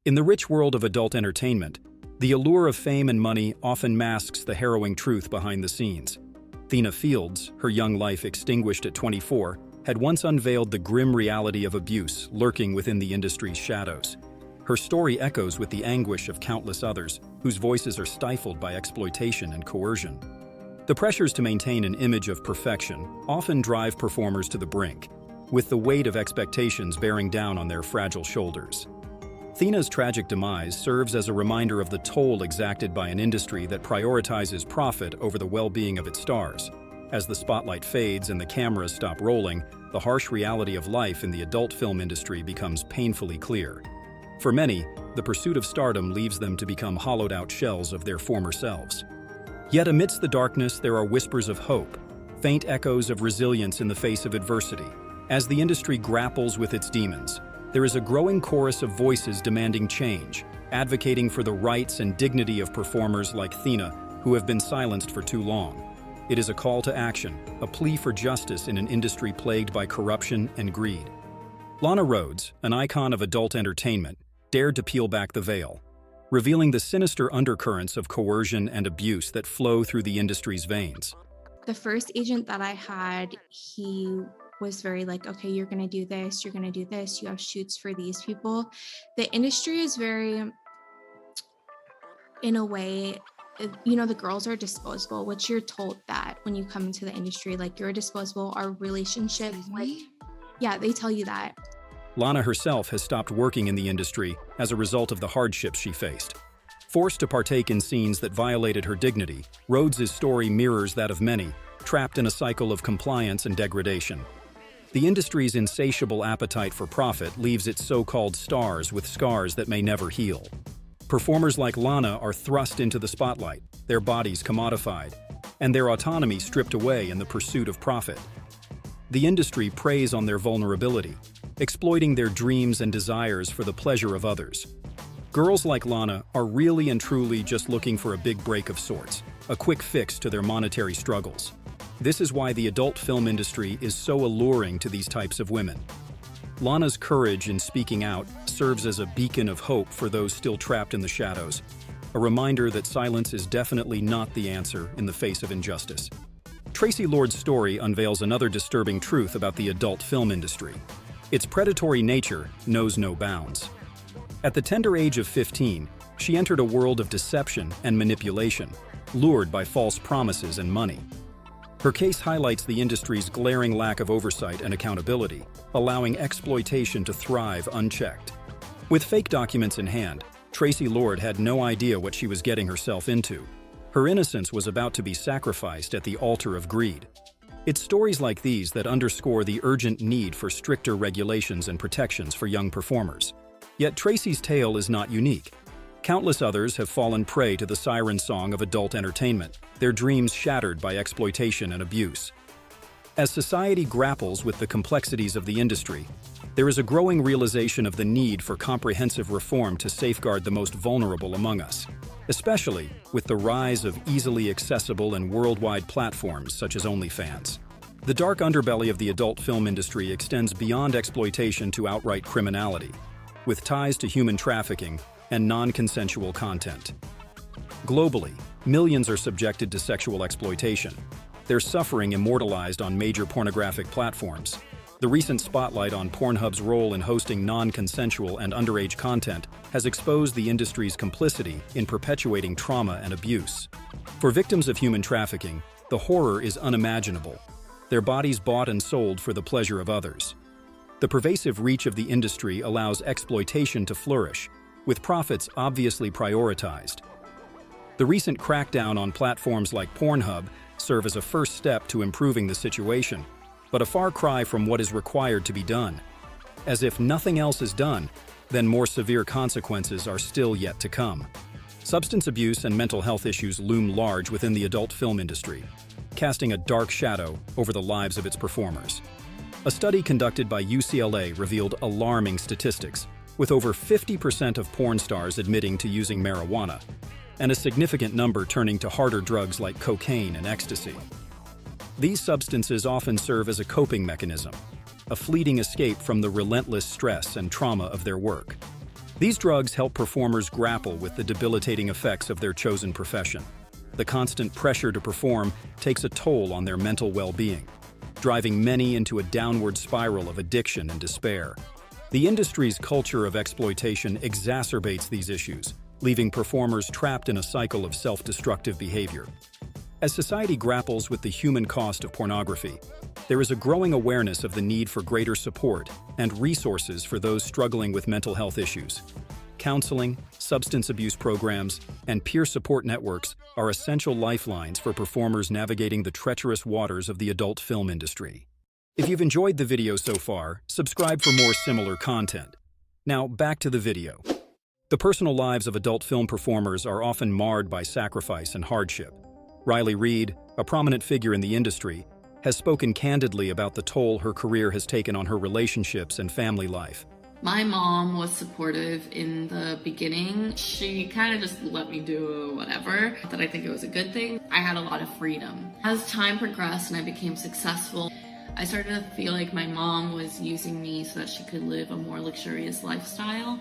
In the rich world of adult entertainment, the allure of fame and money often masks the harrowing truth behind the scenes. Thaina Fields, her young life extinguished at 24, had once unveiled the grim reality of abuse lurking within the industry's shadows. Her story echoes with the anguish of countless others whose voices are stifled by exploitation and coercion. The pressures to maintain an image of perfection often drive performers to the brink, with the weight of expectations bearing down on their fragile shoulders. Thaina's tragic demise serves as a reminder of the toll exacted by an industry that prioritizes profit over the well-being of its stars. As the spotlight fades and the cameras stop rolling, the harsh reality of life in the adult film industry becomes painfully clear. For many, the pursuit of stardom leaves them to become hollowed-out shells of their former selves. Yet amidst the darkness, there are whispers of hope, faint echoes of resilience in the face of adversity. As the industry grapples with its demons, there is a growing chorus of voices demanding change, advocating for the rights and dignity of performers like Thaina, who have been silenced for too long. It is a call to action, a plea for justice in an industry plagued by corruption and greed. Lana Rhoades, an icon of adult entertainment, dared to peel back the veil, revealing the sinister undercurrents of coercion and abuse that flow through the industry's veins. The first agent that I had, he was very like, okay, you're going to do this, you're going to do this, you have shoots for these people. The industry is very, in a way, the girls are disposable, which you're told that when you come into the industry, like you're disposable. Our relationship, they tell you that. Lana herself has stopped working in the industry as a result of the hardships she faced. Forced to partake in scenes that violated her dignity, Rhoades' story mirrors that of many, trapped in a cycle of compliance and degradation. The industry's insatiable appetite for profit leaves its so-called stars with scars that may never heal. Performers like Lana are thrust into the spotlight, their bodies commodified, and their autonomy stripped away in the pursuit of profit. The industry preys on their vulnerability, exploiting their dreams and desires for the pleasure of others. Girls like Lana are really and truly just looking for a big break of sorts, a quick fix to their monetary struggles. This is why the adult film industry is so alluring to these types of women. Lana's courage in speaking out serves as a beacon of hope for those still trapped in the shadows, a reminder that silence is definitely not the answer in the face of injustice. Tracy Lord's story unveils another disturbing truth about the adult film industry. Its predatory nature knows no bounds. At the tender age of 15, she entered a world of deception and manipulation, lured by false promises and money. Her case highlights the industry's glaring lack of oversight and accountability, allowing exploitation to thrive unchecked. With fake documents in hand, Tracy Lord had no idea what she was getting herself into. Her innocence was about to be sacrificed at the altar of greed. It's stories like these that underscore the urgent need for stricter regulations and protections for young performers. Yet Tracy's tale is not unique. Countless others have fallen prey to the siren song of adult entertainment, their dreams shattered by exploitation and abuse. As society grapples with the complexities of the industry, there is a growing realization of the need for comprehensive reform to safeguard the most vulnerable among us, especially with the rise of easily accessible and worldwide platforms such as OnlyFans. The dark underbelly of the adult film industry extends beyond exploitation to outright criminality, with ties to human trafficking and non-consensual content. Globally, millions are subjected to sexual exploitation, their suffering immortalized on major pornographic platforms. The recent spotlight on Pornhub's role in hosting non-consensual and underage content has exposed the industry's complicity in perpetuating trauma and abuse. For victims of human trafficking, the horror is unimaginable, their bodies bought and sold for the pleasure of others. The pervasive reach of the industry allows exploitation to flourish, with profits obviously prioritized. The recent crackdown on platforms like Pornhub serve as a first step to improving the situation, but a far cry from what is required to be done. As if nothing else is done, then more severe consequences are still yet to come. Substance abuse and mental health issues loom large within the adult film industry, casting a dark shadow over the lives of its performers. A study conducted by UCLA revealed alarming statistics, with over 50% of porn stars admitting to using marijuana, and a significant number turning to harder drugs like cocaine and ecstasy. These substances often serve as a coping mechanism, a fleeting escape from the relentless stress and trauma of their work. These drugs help performers grapple with the debilitating effects of their chosen profession. The constant pressure to perform takes a toll on their mental well-being, driving many into a downward spiral of addiction and despair. The industry's culture of exploitation exacerbates these issues, leaving performers trapped in a cycle of self-destructive behavior. As society grapples with the human cost of pornography, there is a growing awareness of the need for greater support and resources for those struggling with mental health issues. Counseling, substance abuse programs, and peer support networks are essential lifelines for performers navigating the treacherous waters of the adult film industry. If you've enjoyed the video so far, subscribe for more similar content. Now, back to the video. The personal lives of adult film performers are often marred by sacrifice and hardship. Reid, a prominent figure in the industry, has spoken candidly about the toll her career has taken on her relationships and family life. My mom was supportive in the beginning. She kind of just let me do whatever. Not that I think it was a good thing. I had a lot of freedom. As time progressed and I became successful, I started to feel like my mom was using me so that she could live a more luxurious lifestyle.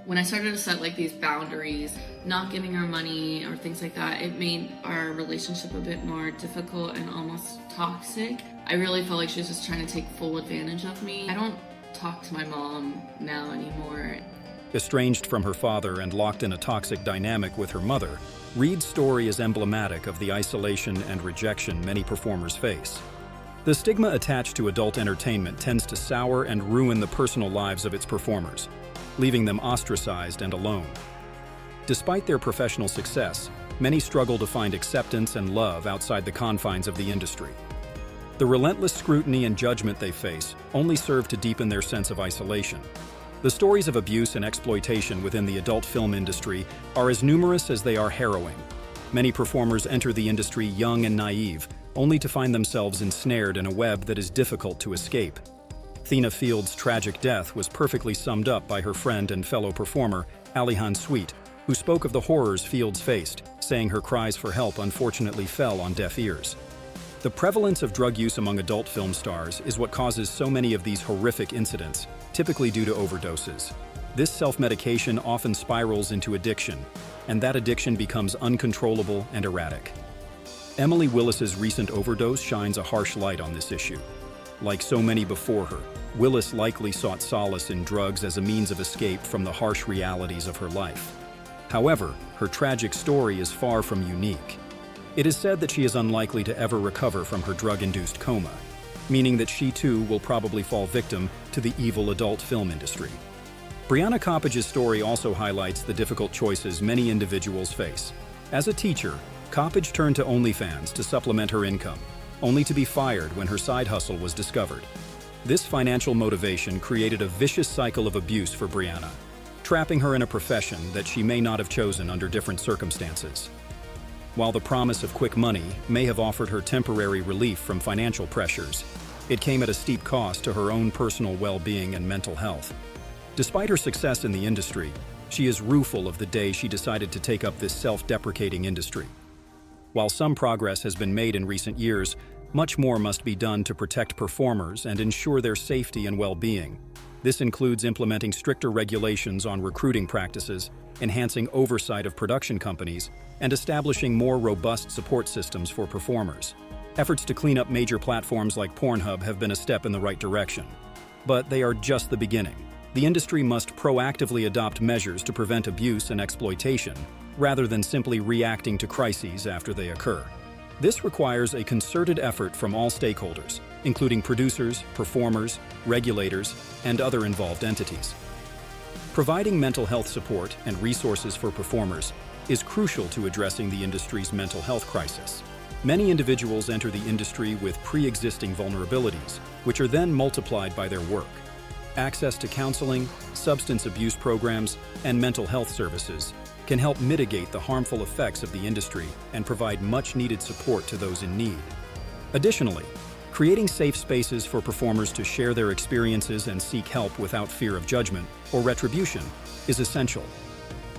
When I started to set like these boundaries, not giving her money or things like that, it made our relationship a bit more difficult and almost toxic. I really felt like she was just trying to take full advantage of me. I don't talk to my mom now anymore. Estranged from her father and locked in a toxic dynamic with her mother, Reid's story is emblematic of the isolation and rejection many performers face. The stigma attached to adult entertainment tends to sour and ruin the personal lives of its performers, leaving them ostracized and alone. Despite their professional success, many struggle to find acceptance and love outside the confines of the industry. The relentless scrutiny and judgment they face only serve to deepen their sense of isolation. The stories of abuse and exploitation within the adult film industry are as numerous as they are harrowing. Many performers enter the industry young and naive, only to find themselves ensnared in a web that is difficult to escape. Thaina Field's tragic death was perfectly summed up by her friend and fellow performer, Alihan Sweet, who spoke of the horrors Fields faced, saying her cries for help unfortunately fell on deaf ears. The prevalence of drug use among adult film stars is what causes so many of these horrific incidents, typically due to overdoses. This self-medication often spirals into addiction, and that addiction becomes uncontrollable and erratic. Emily Willis's recent overdose shines a harsh light on this issue. Like so many before her, Willis likely sought solace in drugs as a means of escape from the harsh realities of her life. However, her tragic story is far from unique. It is said that she is unlikely to ever recover from her drug-induced coma, meaning that she too will probably fall victim to the evil adult film industry. Brianna Coppage's story also highlights the difficult choices many individuals face. As a teacher, Coppage turned to OnlyFans to supplement her income, only to be fired when her side hustle was discovered. This financial motivation created a vicious cycle of abuse for Brianna, trapping her in a profession that she may not have chosen under different circumstances. While the promise of quick money may have offered her temporary relief from financial pressures, it came at a steep cost to her own personal well-being and mental health. Despite her success in the industry, she is rueful of the day she decided to take up this self-deprecating industry. While some progress has been made in recent years, much more must be done to protect performers and ensure their safety and well-being. This includes implementing stricter regulations on recruiting practices, enhancing oversight of production companies, and establishing more robust support systems for performers. Efforts to clean up major platforms like Pornhub have been a step in the right direction. But they are just the beginning. The industry must proactively adopt measures to prevent abuse and exploitation, rather than simply reacting to crises after they occur. This requires a concerted effort from all stakeholders, including producers, performers, regulators, and other involved entities. Providing mental health support and resources for performers is crucial to addressing the industry's mental health crisis. Many individuals enter the industry with pre-existing vulnerabilities, which are then multiplied by their work. Access to counseling, substance abuse programs, and mental health services can help mitigate the harmful effects of the industry and provide much-needed support to those in need. Additionally, creating safe spaces for performers to share their experiences and seek help without fear of judgment or retribution is essential.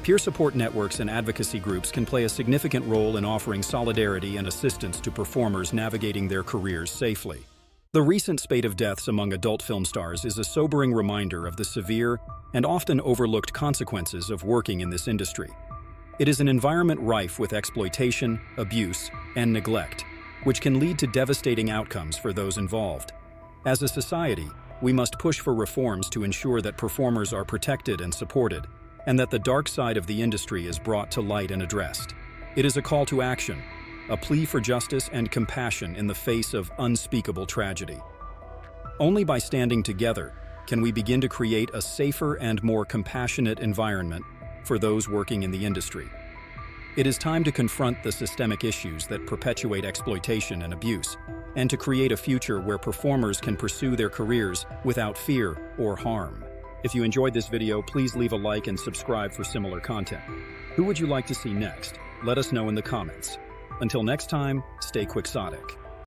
Peer support networks and advocacy groups can play a significant role in offering solidarity and assistance to performers navigating their careers safely. The recent spate of deaths among adult film stars is a sobering reminder of the severe and often overlooked consequences of working in this industry. It is an environment rife with exploitation, abuse, and neglect, which can lead to devastating outcomes for those involved. As a society, we must push for reforms to ensure that performers are protected and supported, and that the dark side of the industry is brought to light and addressed. It is a call to action, a plea for justice and compassion in the face of unspeakable tragedy. Only by standing together can we begin to create a safer and more compassionate environment for those working in the industry. It is time to confront the systemic issues that perpetuate exploitation and abuse, and to create a future where performers can pursue their careers without fear or harm. If you enjoyed this video, please leave a like and subscribe for similar content. Who would you like to see next? Let us know in the comments. Until next time, stay quixotic.